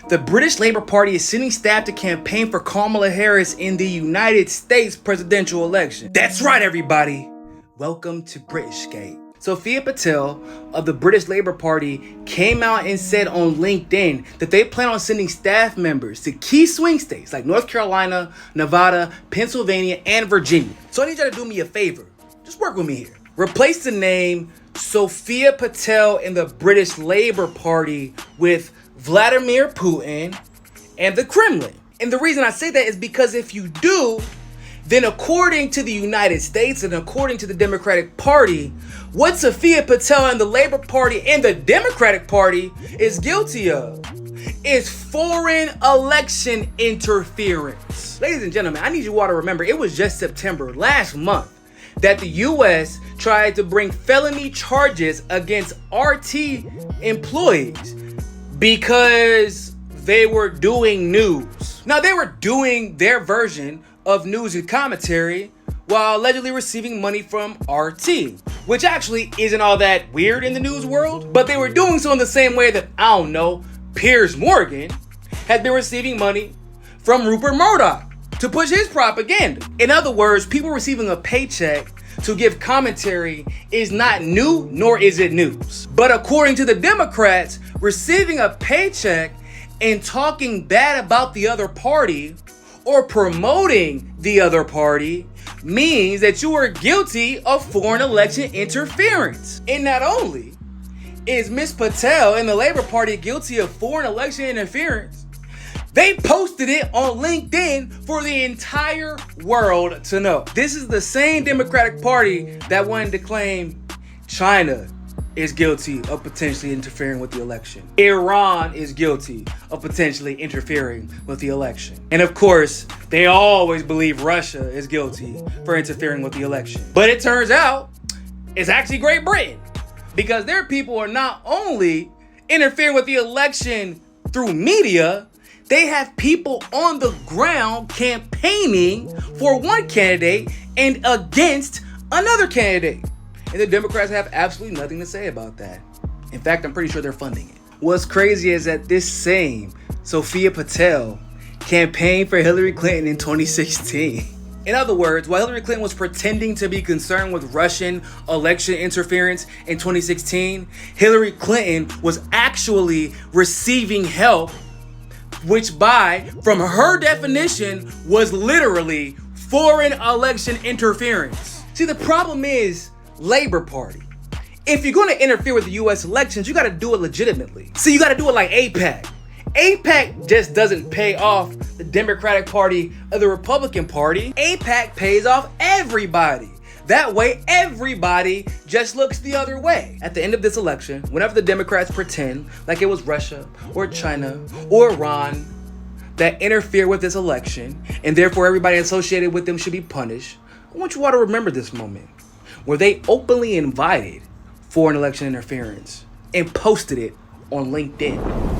The British Labour Party is sending staff to campaign for Kamala Harris in the United States presidential election. That's right, everybody. Welcome to BRITISHGATE. Sophia Patel of the British Labour Party came out and said on LinkedIn that they plan on sending staff members to key swing states like North Carolina, Nevada, Pennsylvania, and Virginia. So I need you to do me a favor. Just work with me here. Replace the name Sophia Patel in the British Labour Party with Vladimir Putin and the Kremlin. And the reason I say that is because if you do, then according to the United States and according to the Democratic Party, what Sophia Patel and the Labour Party and the Democratic Party is guilty of is foreign election interference. Ladies and gentlemen, I need you all to remember it was just September last month that the U.S. tried to bring felony charges against RT employees because they were doing news. Now, they were doing their version of news and commentary while allegedly receiving money from RT, which actually isn't all that weird in the news world, but they were doing so in the same way that, I don't know, Piers Morgan had been receiving money from Rupert Murdoch to push his propaganda. In other words, people receiving a paycheck to give commentary is not new, nor is it news. But according to the Democrats, receiving a paycheck and talking bad about the other party or promoting the other party means that you are guilty of foreign election interference. And not only is Ms. Patel and the Labour Party guilty of foreign election interference, they posted it on LinkedIn for the entire world to know. This is the same Democratic Party that wanted to claim China is guilty of potentially interfering with the election. Iran is guilty of potentially interfering with the election. And of course, they always believe Russia is guilty for interfering with the election. But it turns out it's actually Great Britain, because their people are not only interfering with the election through media, they have people on the ground campaigning for one candidate and against another candidate. And the Democrats have absolutely nothing to say about that. In fact, I'm pretty sure they're funding it. What's crazy is that this same Sophia Patel campaigned for Hillary Clinton in 2016. In other words, while Hillary Clinton was pretending to be concerned with Russian election interference in 2016, Hillary Clinton was actually receiving help, which from her definition, was literally foreign election interference. See, the problem is Labour Party. If you're going to interfere with the U.S. elections, you got to do it legitimately. See, you got to do it like AIPAC. AIPAC just doesn't pay off the Democratic Party or the Republican Party. AIPAC pays off everybody. That way, everybody just looks the other way. At the end of this election, whenever the Democrats pretend like it was Russia or China or Iran that interfered with this election, and therefore everybody associated with them should be punished, I want you all to remember this moment where they openly invited foreign election interference and posted it on LinkedIn.